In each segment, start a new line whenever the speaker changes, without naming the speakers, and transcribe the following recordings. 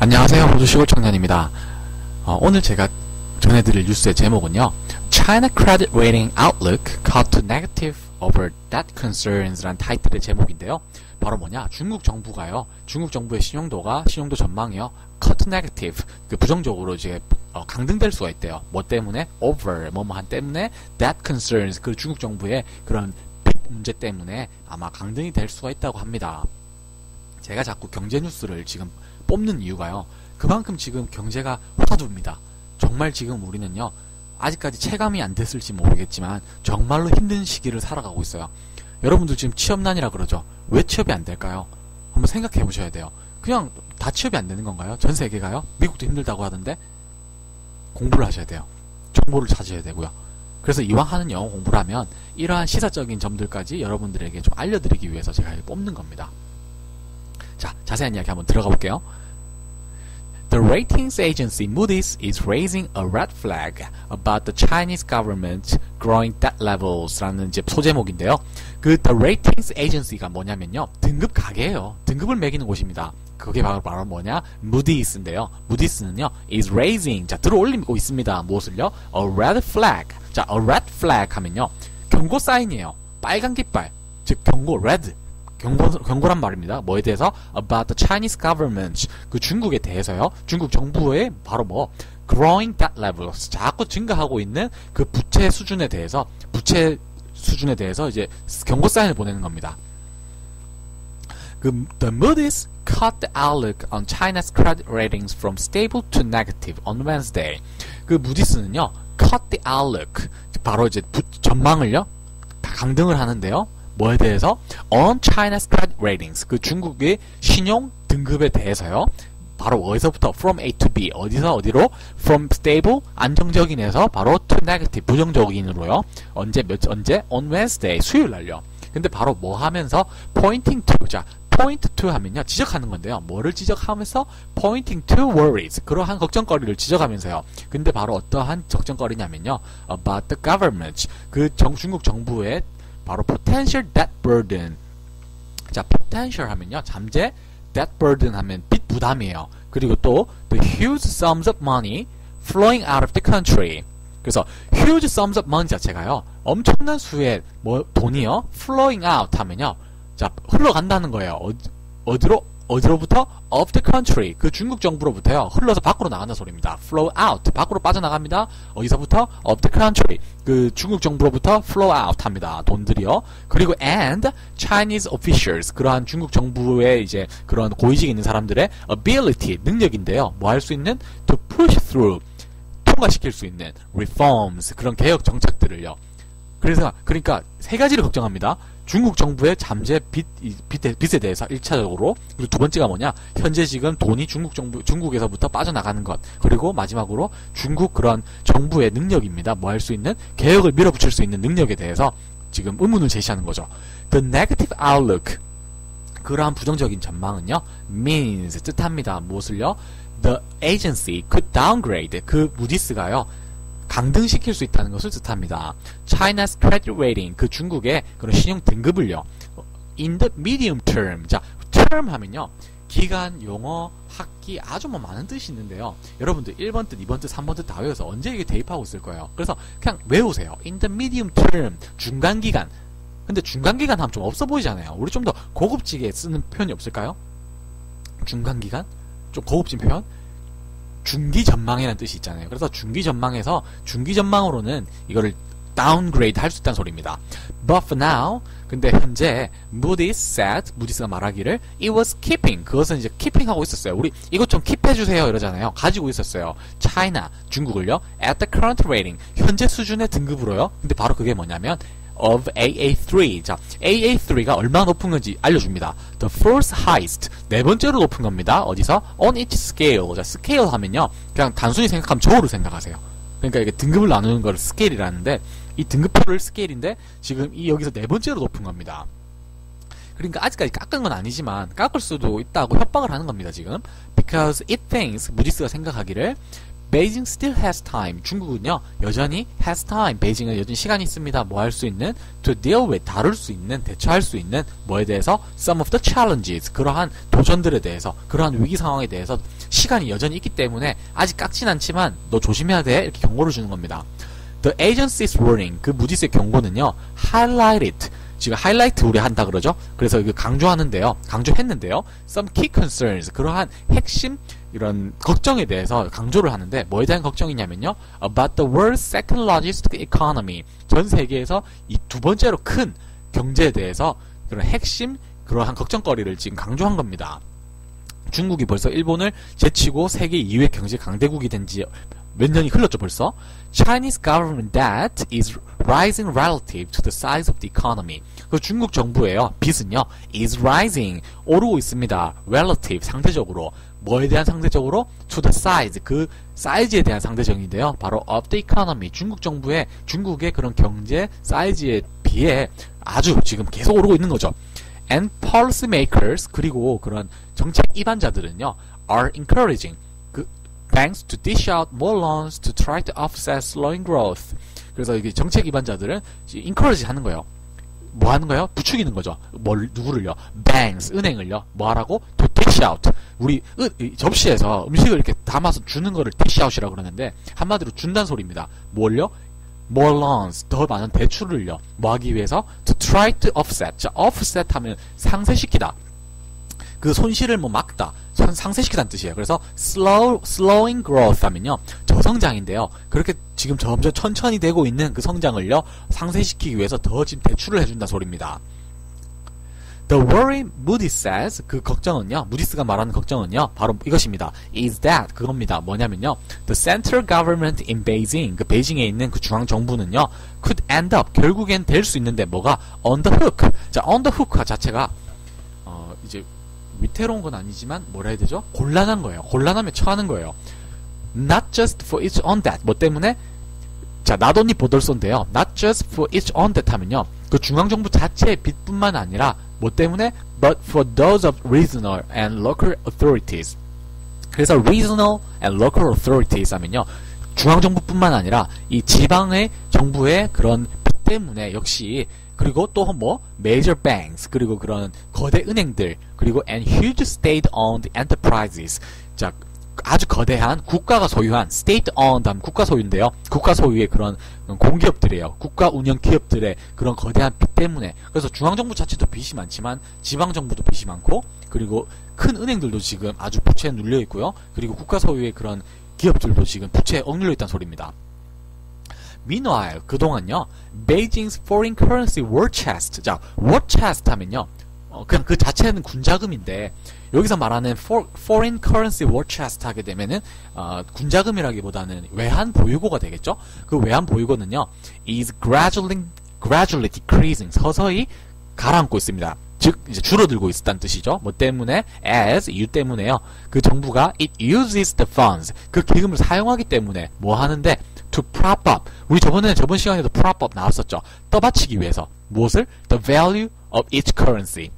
안녕하세요. 호주 시골 청년입니다. 오늘 제가 전해드릴 뉴스의 제목은요. China Credit Rating Outlook cut to negative over debt concerns 라는 타이틀의 제목인데요. 바로 뭐냐? 중국 정부가요. 중국 정부의 신용도 전망이요. cut to negative, 그 부정적으로 이제 강등될 수가 있대요. 뭐 때문에? over, 뭐뭐한 때문에 debt concerns, 그 중국 정부의 그런 빚 문제 때문에 아마 강등이 될 수가 있다고 합니다. 제가 자꾸 경제 뉴스를 지금 뽑는 이유가요. 그만큼 지금 경제가 화두입니다. 정말 지금 우리는요. 아직까지 체감이 안 됐을지 모르겠지만 정말로 힘든 시기를 살아가고 있어요. 여러분들 지금 취업난이라 그러죠. 왜 취업이 안 될까요? 한번 생각해 보셔야 돼요. 그냥 다 취업이 안 되는 건가요? 전 세계가요? 미국도 힘들다고 하던데 공부를 하셔야 돼요. 정보를 찾으셔야 되고요. 그래서 이왕 하는 영어 공부를 하면 이러한 시사적인 점들까지 여러분들에게 좀 알려드리기 위해서 제가 뽑는 겁니다. 자, 자세한 이야기 한번 들어가 볼게요. The ratings agency Moody's is raising a red flag about the Chinese government growing debt levels 라는 이제 소제목인데요. 그 The ratings agency가 뭐냐면요. 등급 가게예요. 등급을 매기는 곳입니다. 그게 바로 뭐냐? Moody's인데요. Moody's는요. is raising, 자, 들어올리고 있습니다. 무엇을요? A red flag. 자, a red flag 하면요. 경고 사인이에요. 빨간 깃발. 즉, 경고, red. 경고란 말입니다. 뭐에 대해서? About the Chinese government. 그 중국에 대해서요. 중국 정부의 바로 growing debt levels. 자꾸 증가하고 있는 그 부채 수준에 대해서 이제 경고 사인을 보내는 겁니다. The Moody's cut the outlook on China's credit ratings from stable to negative on Wednesday. 그 무디스는요. cut the outlook. 바로 이제 전망을요. 강등을 하는데요. 뭐에 대해서? On China's credit ratings. 그 중국의 신용 등급에 대해서요. 바로 어디서부터? From A to B. 어디서 어디로? From stable, 안정적인에서 바로 to negative, 부정적인으로요. 언제? On Wednesday, 수요일 날요. 근데 바로 뭐 하면서? Pointing to. 자, point to 하면요. 지적하는 건데요. 뭐를 지적하면서? Pointing to worries. 그러한 걱정거리를 지적하면서요. 근데 바로 어떠한 걱정거리냐면요. About the government. 그 중국 정부의 바로 potential debt burden. 자, potential 하면요. 잠재, debt burden 하면 빚 부담이에요. 그리고 또 the huge sums of money flowing out of the country. 그래서 huge sums of money 자체가요. 엄청난 수의 돈이요. flowing out 하면요. 자, 흘러간다는 거예요. 어디로부터? of the country. 그 중국 정부로부터요. 흘러서 밖으로 나간다는 소리입니다. flow out. 밖으로 빠져나갑니다. 어디서부터? of the country. 그 중국 정부로부터 flow out 합니다. 돈들이요. 그리고 and Chinese officials. 그러한 중국 정부의 이제 그런 고위직에 있는 사람들의 ability, 능력인데요. 뭐 할 수 있는? to push through. 통과시킬 수 있는 reforms. 그런 개혁 정책들을요. 그러니까 세 가지를 걱정합니다. 중국 정부의 잠재 빚에 대해서 1차적으로, 그리고 두 번째가 뭐냐? 현재 지금 돈이 중국에서부터 빠져나가는 것. 그리고 마지막으로 중국 그런 정부의 능력입니다. 뭐 할 수 있는? 개혁을 밀어붙일 수 있는 능력에 대해서 지금 의문을 제시하는 거죠. The negative outlook. 그러한 부정적인 전망은요, means, 뜻합니다. 무엇을요? The agency could downgrade. 그 무디스가요, 강등시킬 수 있다는 것을 뜻합니다. China's credit rating, 그 중국의 그런 신용 등급을요. In the medium term. 자, term 하면요. 기간, 용어, 학기, 아주 많은 뜻이 있는데요. 여러분들 1번 뜻, 2번 뜻, 3번 뜻 다 외워서 언제 이게 대입하고 있을 거예요. 그래서 그냥 외우세요. In the medium term. 중간기간. 근데 중간기간 하면 좀 없어 보이잖아요. 우리 좀 더 고급지게 쓰는 표현이 없을까요? 중간기간? 좀 고급진 표현? 중기전망이라는 뜻이 있잖아요. 그래서 중기전망에서 중기전망으로는 이거를 downgrade 할 수 있다는 소리입니다. But for now, 근데 현재 Moody's said, 무디스가 말하기를 it was keeping, 그것은 이제 keeping 하고 있었어요. 우리 이것 좀 keep 해주세요 이러잖아요. 가지고 있었어요. China, 중국을요. At the current rating, 현재 수준의 등급으로요. 근데 바로 그게 뭐냐면 of AA3. 자, AA3가 얼마나 높은 건지 알려줍니다. The fourth highest. 네 번째로 높은 겁니다. 어디서? On each scale. 자, scale 하면요. 그냥 단순히 생각하면 저울을 생각하세요. 그러니까 이게 등급을 나누는 걸 스케일이라는데, 이 등급표를 스케일인데, 지금 여기서 네 번째로 높은 겁니다. 그러니까 아직까지 깎은 건 아니지만, 깎을 수도 있다고 협박을 하는 겁니다, 지금. Because it thinks, 무디스가 생각하기를, Beijing still has time. 중국은요, 여전히 has time. 베이징은 여전히 시간이 있습니다. 뭐 할 수 있는? To deal with. 다룰 수 있는, 대처할 수 있는 뭐에 대해서? Some of the challenges. 그러한 도전들에 대해서, 그러한 위기 상황에 대해서 시간이 여전히 있기 때문에 아직 깎진 않지만 너 조심해야 돼. 이렇게 경고를 주는 겁니다. The agency's warning. 그 무디스의 경고는요, highlighted. 지금 하이라이트 우리 한다 그러죠? 그래서 이거 강조했는데요. Some key concerns. 그러한 핵심 이런 걱정에 대해서 강조를 하는데 뭐에 대한 걱정이냐면요. About the world's second largest economy. 전 세계에서 이 두 번째로 큰 경제에 대해서 그런 핵심 그러한 걱정거리를 지금 강조한 겁니다. 중국이 벌써 일본을 제치고 세계 2위 경제 강대국이 된 지 몇 년이 흘렀죠 벌써. Chinese government debt is rising relative to the size of the economy. 그 중국 정부예요. 빚은요, is rising, 오르고 있습니다. relative, 상대적으로. 뭐에 대한 상대적으로? to the size, 그 사이즈에 대한 상대적인데요. 바로 of the economy. 중국의 그런 경제 사이즈에 비해 아주 지금 계속 오르고 있는 거죠. And policy makers, 그리고 그런 정책 입안자들은요, are encouraging banks to dish out more loans to try to offset slowing growth. 그래서 이게 정책 입안자들은 encourage 하는 거예요. 뭐 하는 거예요? 부추기는 거죠. 누구를요? banks, 은행을요. 뭐 하라고? to dish out. 우리 접시에서 음식을 이렇게 담아서 주는 거를 dish out이라고 그러는데 한마디로 준다는 소리입니다. 뭘요? more loans, 더 많은 대출을요. 뭐 하기 위해서? to try to offset. 자, offset 하면 상쇄시키다. 그 손실을 뭐 막다, 상쇄시키다는 뜻이에요. 그래서 slowing growth 하면요, 저성장인데요. 그렇게 지금 점점 천천히 되고 있는 그 성장을요, 상쇄시키기 위해서 더 지금 대출을 해준다 소리입니다. The worry Moody's says, 그 걱정은요, 무디스가 말하는 걱정은요, 바로 이것입니다. is that, 그겁니다. 뭐냐면요, the central government in Beijing, 그 베이징에 있는 그 중앙 정부는요, could end up, 결국엔 될 수 있는데 뭐가 on the hook. 자, on the hook 자체가 이제 위태로운 건 아니지만 뭐라 해야 되죠? 곤란한 거예요. 곤란함에 처하는 거예요. Not just for each on that. 뭐 때문에? 자, not only 보돌소인데요. Not just for each on that 하면요. 그 중앙정부 자체의 빚뿐만 아니라 뭐 때문에? But for those of regional and local authorities. 그래서 regional and local authorities 하면요. 중앙정부뿐만 아니라 이 지방의 정부의 그런 빚 때문에 역시 그리고 또 뭐 major banks 그리고 그런 거대 은행들 그리고 and huge state-owned enterprises. 자, 아주 거대한 국가가 소유한 state-owned 하면 국가 소유인데요. 국가 소유의 그런 공기업들이에요. 국가 운영 기업들의 그런 거대한 빚 때문에. 그래서 중앙정부 자체도 빚이 많지만 지방정부도 빚이 많고 그리고 큰 은행들도 지금 아주 부채에 눌려 있고요. 그리고 국가 소유의 그런 기업들도 지금 부채에 억눌려 있다는 소리입니다. Meanwhile, 그동안요, Beijing's foreign currency war chest. 자, war chest 하면요, 그냥 그 자체는 군자금인데, 여기서 말하는 foreign currency war chest 하게 되면은, 군자금이라기보다는 외환 보유고가 되겠죠? 그 외환 보유고는요, is gradually decreasing. 서서히 가라앉고 있습니다. 즉, 이제 줄어들고 있다는 뜻이죠. 뭐 때문에? as, 이유 때문에요. 그 정부가 it uses the funds. 그 기금을 사용하기 때문에 뭐 하는데? to prop up. 우리 저번 시간에도 prop up 나왔었죠. 떠받치기 위해서. 무엇을? the value of each currency.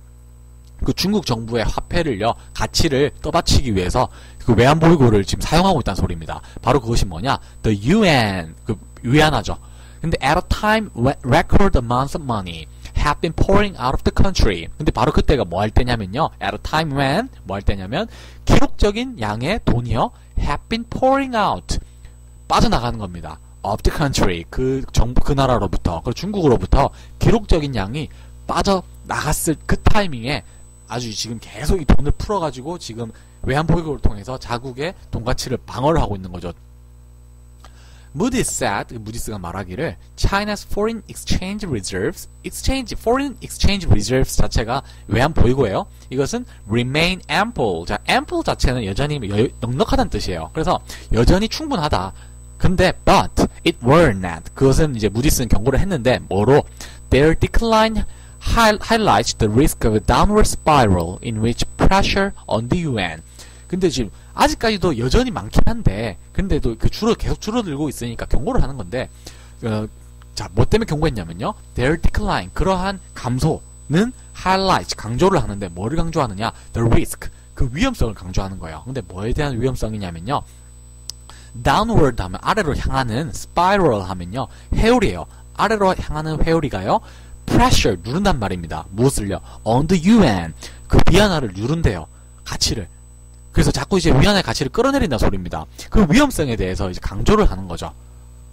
그 중국 정부의 화폐를요, 가치를 떠받치기 위해서 그 외환 보유고를 지금 사용하고 있다는 소리입니다. 바로 그것이 뭐냐? the yuan. 그 위안화죠. 근데 at a time when record amounts of money have been pouring out of the country. 근데 바로 그때가 뭐 할 때냐면요. at a time when 뭐 할 때냐면 기록적인 양의 돈이요, have been pouring out. 빠져나가는 겁니다. of the country. 그 나라로부터, 그 중국으로부터 기록적인 양이 빠져나갔을 그 타이밍에 아주 지금 계속 이 돈을 풀어가지고 지금 외환 보유고를 통해서 자국의 돈 가치를 방어를 하고 있는 거죠. Moody's said, 무디스가 말하기를 China's foreign exchange reserves, foreign exchange reserves 자체가 외환 보유고예요. 이것은 remain ample. 자, ample 자체는 여전히 넉넉하다는 뜻이에요. 그래서 여전히 충분하다. 근데 but it were not. 그것은 이제 무디스는 경고를 했는데 뭐로? Their decline highlights the risk of a downward spiral in which pressure on the yuan. 근데 지금 아직까지도 여전히 많긴 한데 근데도 그 계속 줄어들고 있으니까 경고를 하는 건데 자, 뭐 때문에 경고했냐면요. Their decline, 그러한 감소는 highlights, 강조를 하는데 뭐를 강조하느냐? The risk, 그 위험성을 강조하는 거예요. 근데 뭐에 대한 위험성이냐면요. downward 하면 아래로 향하는, spiral 하면요 회오리예요. 아래로 향하는 회오리가요 pressure 누른단 말입니다. 무엇을요? on the UN 그 위안화를 누른대요. 가치를. 그래서 자꾸 이제 위안화의 가치를 끌어내린다 소리입니다. 그 위험성에 대해서 이제 강조를 하는 거죠.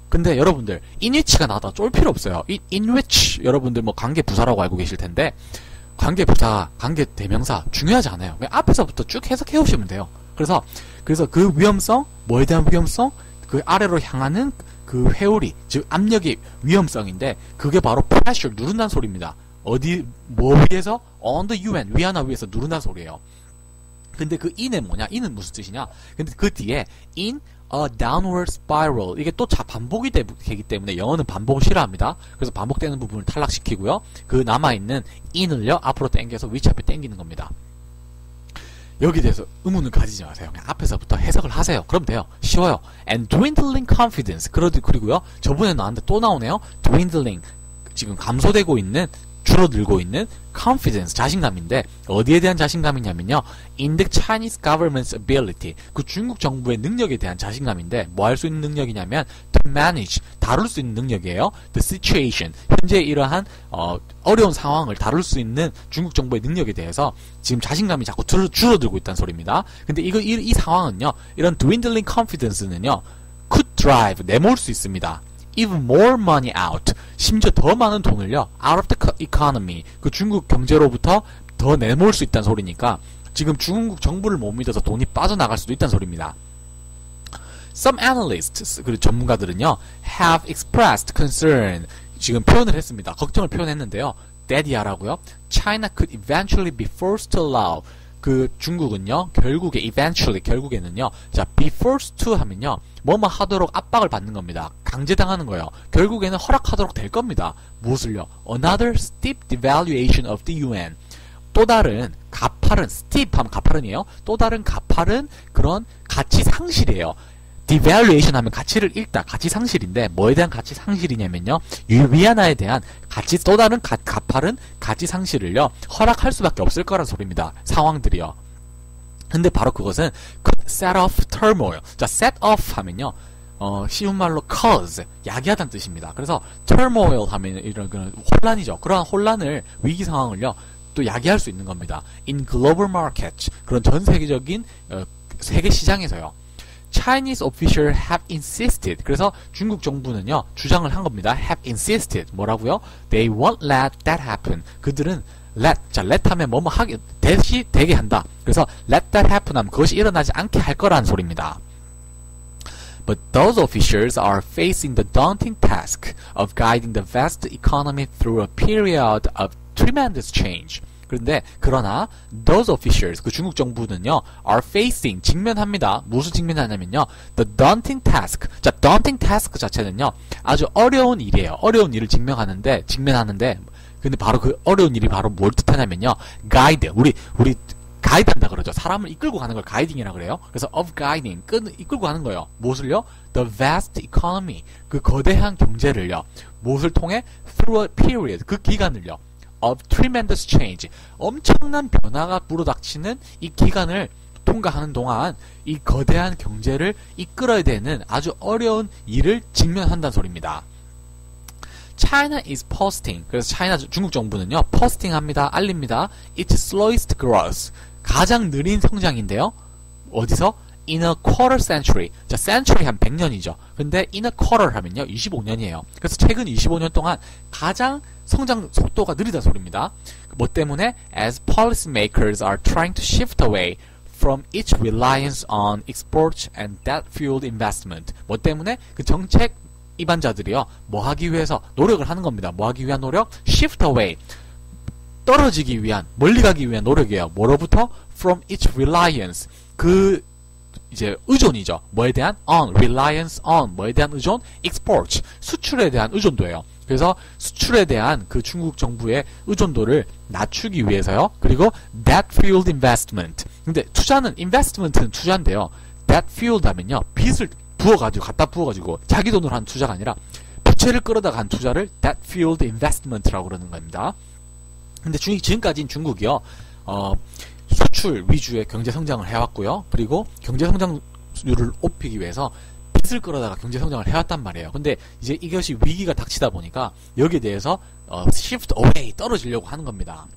근데 여러분들 in which가 나왔다 쫄 필요 없어요. in which 여러분들 뭐 관계 부사라고 알고 계실 텐데 관계 부사, 관계 대명사 중요하지 않아요. 그냥 앞에서부터 쭉 해석해 오시면 돼요. 그래서 그 위험성, 뭐에 대한 위험성, 그 아래로 향하는 그 회오리, 즉 압력의 위험성인데 그게 바로 pressure 누른다는 소리입니다. 어디 뭐 위에서 on the UN 위안화 위에서 누른다는 소리예요. 근데 그 in은 뭐냐? in은 무슨 뜻이냐? 근데 그 뒤에 in a downward spiral 이게 또 반복이 되기 때문에 영어는 반복을 싫어합니다. 그래서 반복되는 부분을 탈락시키고요. 그 남아있는 in을요 앞으로 당겨서 which 앞에 당기는 겁니다. 여기 대해서 의문을 가지지 마세요. 그냥 앞에서부터 해석을 하세요. 그럼 돼요. 쉬워요. And dwindling confidence 그리고요 저번에 나왔는데 또 나오네요. dwindling 지금 감소되고 있는 줄어들고 있는 confidence 자신감인데 어디에 대한 자신감이냐면요 in the Chinese government's ability 그 중국 정부의 능력에 대한 자신감인데 뭐 할 수 있는 능력이냐면 to manage 다룰 수 있는 능력이에요. the situation 현재 이러한 어려운 상황을 다룰 수 있는 중국 정부의 능력에 대해서 지금 자신감이 자꾸 줄어들고 있다는 소리입니다. 근데 이 상황은요 이런 dwindling confidence는요 could drive 내몰 수 있습니다. even more money out 심지어 더 많은 돈을요 out of the economy 그 중국 경제로부터 더 내몰 수 있다는 소리니까 지금 중국 정부를 못 믿어서 돈이 빠져나갈 수도 있다는 소리입니다. Some analysts 그리고 전문가들은요 have expressed concern 지금 표현을 했습니다. 걱정을 표현했는데요. that이라고요. China could eventually be forced to allow 그 중국은요 결국에는요 자 be forced to 하면요 뭐뭐 하도록 압박을 받는 겁니다. 강제당하는 거예요. 결국에는 허락하도록 될 겁니다. 무엇을요? Another steep devaluation of the UN 또 다른 가파른 steep 하면 가파른이에요. 또 다른 가파른 그런 가치 상실이에요. devaluation 하면 가치를 잃다 가치 상실인데 뭐에 대한 가치 상실이냐면요 위안화에 대한 가치 또 다른 가파른 가치 상실을요 허락할 수밖에 없을 거란 소리입니다. 상황들이요. 근데 바로 그것은 could set off turmoil. 자, set off 하면요 쉬운 말로 cause 야기하다는 뜻입니다. 그래서 turmoil 하면 이런 혼란이죠. 그러한 혼란을 위기 상황을요 또 야기할 수 있는 겁니다. in global markets 그런 전 세계적인 세계 시장에서요. Chinese officials have insisted. 그래서 중국 정부는요 주장을 한 겁니다. have insisted 뭐라고요? They won't let that happen. 그들은 let 하면 뭐뭐 하게 되게 한다. 그래서 let that happen 하면 그것이 일어나지 않게 할 거라는 소리입니다. But those officials are facing the daunting task of guiding the vast economy through a period of tremendous change. 그러나 those officials 그 중국 정부는요 are facing 직면합니다. 무슨 직면하냐면요 the daunting task. 자, daunting task 자체는요 아주 어려운 일이에요. 어려운 일을 직면하는데 근데 바로 그 어려운 일이 바로 뭘 뜻하냐면요 guide 우리 가이드 한다 그러죠. 사람을 이끌고 가는 걸 가이딩이라 그래요. 그래서 of guiding 이끌고 가는 거예요. 무엇을요? the vast economy 그 거대한 경제를요 무엇을 통해 through a period 그 기간을요 of tremendous change 엄청난 변화가 불어닥치는 이 기간을 통과하는 동안 이 거대한 경제를 이끌어야 되는 아주 어려운 일을 직면한다는 소리입니다. China is posting 그래서 중국 정부는요 posting 합니다. 알립니다. its slowest growth 가장 느린 성장인데요. 어디서? in a quarter century. 자, century 한 100년이죠. 근데 in a quarter 하면요 25년이에요. 그래서 최근 25년 동안 가장 성장 속도가 느리다 소리입니다. 뭐 때문에? As policymakers are trying to shift away from its reliance on exports and debt-fueled investment. 뭐 때문에? 그 정책 입안자들이요 뭐 하기 위해서 노력을 하는 겁니다. 뭐 하기 위한 노력? shift away 떨어지기 위한 멀리 가기 위한 노력이에요. 뭐로부터? from its reliance 그 이제 의존이죠. 뭐에 대한? on reliance on 뭐에 대한 의존? export 수출에 대한 의존도예요. 그래서 수출에 대한 그 중국 정부의 의존도를 낮추기 위해서요. 그리고 debt-fueled investment. 근데 투자는 investment는 투자인데요. debt-fueled 하면요 빚을 갖다 부어가지고 자기 돈으로 한 투자가 아니라 부채를 끌어다가 한 투자를 debt-fueled investment라고 그러는 겁니다. 근데 지금까지는 중국이요 수출 위주의 경제 성장을 해왔고요. 그리고 경제 성장률을 높이기 위해서 빚을 끌어다가 경제 성장을 해왔단 말이에요. 근데 이제 이것이 위기가 닥치다 보니까 여기에 대해서 shift away 떨어지려고 하는 겁니다.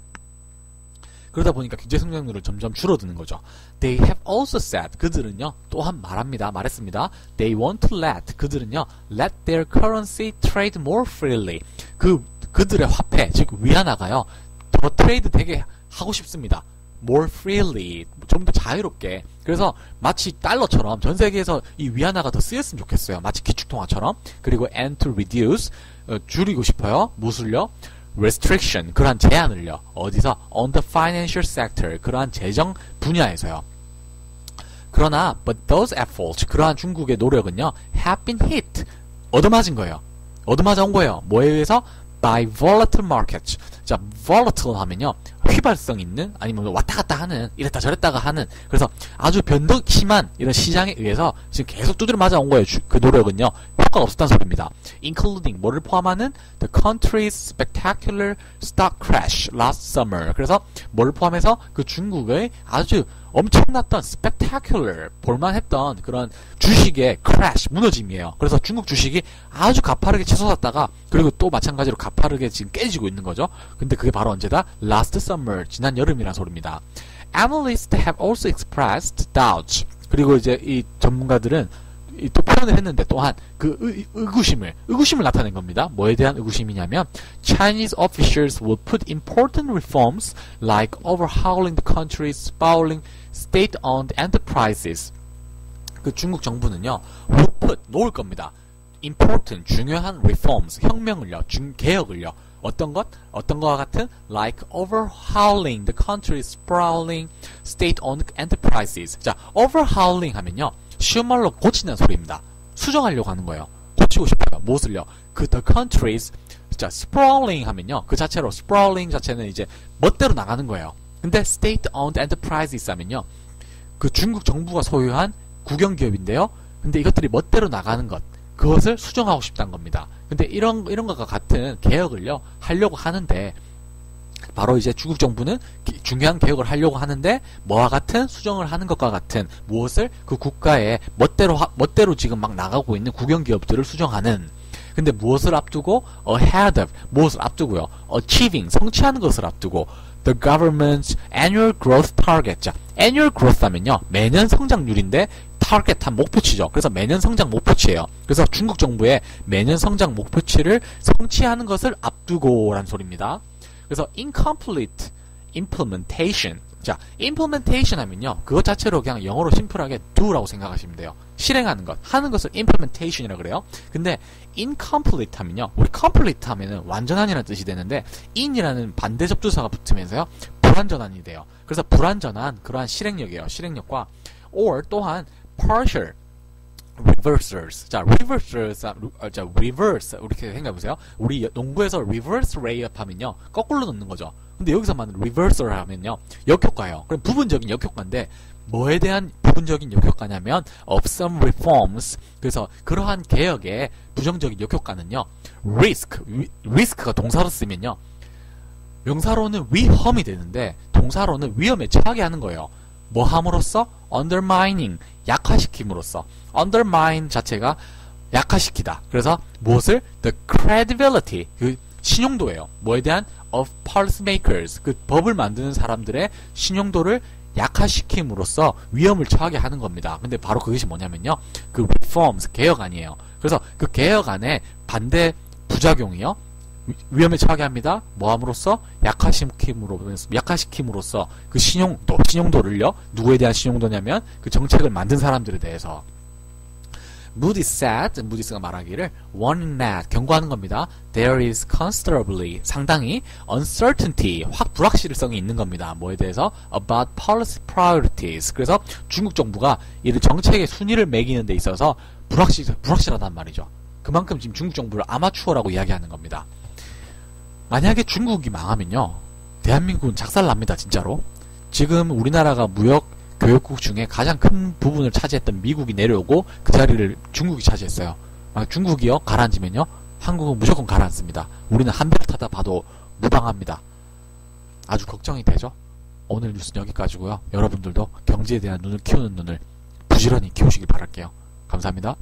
그러다 보니까 경제 성장률은 점점 줄어드는 거죠. They have also said 그들은요 또한 말했습니다. They want to let 그들은요 let their currency trade more freely 그들의 화폐 즉 위안화가요 더 트레이드 되게 하고 싶습니다. more freely 좀 더 자유롭게 그래서 마치 달러처럼 전 세계에서 이 위안화가 더 쓰였으면 좋겠어요. 마치 기축통화처럼 그리고 and to reduce 줄이고 싶어요. 무엇을요? restriction 그러한 제한을요. 어디서? on the financial sector 그러한 재정 분야에서요. 그러나 but those efforts 그러한 중국의 노력은요 have been hit 얻어맞은 거예요. 얻어맞아 온 거예요. 뭐에 의해서? by volatile markets. 자, volatile 하면요 휘발성 있는 아니면 왔다 갔다 하는 이랬다 저랬다가 하는 그래서 아주 변동 심한 이런 시장에 의해서 지금 계속 두드려 맞아 온 거예요. 그 노력은요 효과가 없었다는 소리입니다. including 뭐를 포함하는 the country's spectacular stock crash last summer. 그래서 뭐를 포함해서 그 중국의 아주 엄청났던 spectacular 볼만했던 그런 주식의 crash 무너짐이에요. 그래서 중국 주식이 아주 가파르게 치솟았다가 그리고 또 마찬가지로 가파르게 지금 깨지고 있는 거죠. 근데 그게 바로 언제다? last summer 지난 여름이라는 소리입니다. Analysts have also expressed doubts. 그리고 이제 이 전문가들은 또 표현을 했는데 또한 그 의구심을 나타낸 겁니다. 뭐에 대한 의구심이냐면 Chinese officials will put important reforms like overhauling the country's sprawling state-owned enterprises. 그 중국 정부는요, will put 놓을 겁니다. important 중요한 reforms 혁명을요, 개혁을요. 어떤 것과 같은 like overhauling the country's sprawling state-owned enterprises. 자, overhauling 하면요. 쉬운 말로 고치는 소리입니다. 수정하려고 하는 거예요. 고치고 싶어요. 무엇을요? the countries. 자, sprawling 하면요. 그 자체로 sprawling 자체는 이제 멋대로 나가는 거예요. 근데 state-owned enterprises 하면요. 그 중국 정부가 소유한 국영기업인데요. 근데 이것들이 멋대로 나가는 것. 그것을 수정하고 싶다는 겁니다. 근데 이런 것과 같은 개혁을요. 하려고 하는데 바로 이제 중국 정부는 중요한 개혁을 하려고 하는데 뭐와 같은 수정을 하는 것과 같은 무엇을 그 국가의 멋대로 지금 막 나가고 있는 국영기업들을 수정하는 근데 무엇을 앞두고 ahead of 무엇을 앞두고요 achieving 성취하는 것을 앞두고 the government's annual growth target 자 annual growth 하면요 매년 성장률인데 타겟 한 목표치죠. 그래서 매년 성장 목표치예요. 그래서 중국 정부의 매년 성장 목표치를 성취하는 것을 앞두고라는 소리입니다. 그래서 incomplete implementation. 자, implementation 하면요. 그것 자체로 그냥 영어로 심플하게 do라고 생각하시면 돼요. 실행하는 것, 하는 것을 implementation이라고 그래요. 근데 incomplete 하면요. 우리 complete 하면은 완전한이라는 뜻이 되는데 in이라는 반대 접두사가 붙으면서요. 불완전한이 돼요. 그래서 불완전한 그러한 실행력이에요. 실행력과 or 또한 partial reversers. 자, reversers, 자, reverse. 이렇게 생각해보세요. 우리 농구에서 reverse layup 하면요. 거꾸로 넣는 거죠. 근데 여기서 말하는 reversal 하면요. 역효과예요. 그럼 부분적인 역효과인데, 뭐에 대한 부분적인 역효과냐면, of some reforms. 그래서 그러한 개혁의 부정적인 역효과는요. risk가 동사로 쓰면요. 명사로는 위험이 되는데, 동사로는 위험에 처하게 하는 거예요. 뭐 함으로써? undermining, 약화시킴으로써. undermine 자체가 약화시키다. 그래서 무엇을? the credibility, 그 신용도예요. 뭐에 대한? of policymakers, 그 법을 만드는 사람들의 신용도를 약화시킴으로써 위험을 처하게 하는 겁니다. 근데 바로 그것이 뭐냐면요. 그 reforms, 개혁안이에요. 그래서 그 개혁안의 반대 부작용이요. 위험에 처하게 합니다. 뭐함으로써? 약화시킴으로써 그 신용도를요. 누구에 대한 신용도냐면 그 정책을 만든 사람들에 대해서. Moody's said, 무디스가 말하기를 warning that, 경고하는 겁니다. There is considerably, 상당히 uncertainty, 불확실성이 있는 겁니다. 뭐에 대해서? About policy priorities. 그래서 중국 정부가 이 정책의 순위를 매기는 데 있어서 불확실하단 말이죠. 그만큼 지금 중국 정부를 아마추어라고 이야기하는 겁니다. 만약에 중국이 망하면요. 대한민국은 작살납니다. 진짜로. 지금 우리나라가 무역 교역국 중에 가장 큰 부분을 차지했던 미국이 내려오고 그 자리를 중국이 차지했어요. 중국이요 가라앉으면요. 한국은 무조건 가라앉습니다. 우리는 한 배 타다 봐도 무방합니다. 아주 걱정이 되죠. 오늘 뉴스는 여기까지고요. 여러분들도 경제에 대한 눈을 키우는 눈을 부지런히 키우시길 바랄게요. 감사합니다.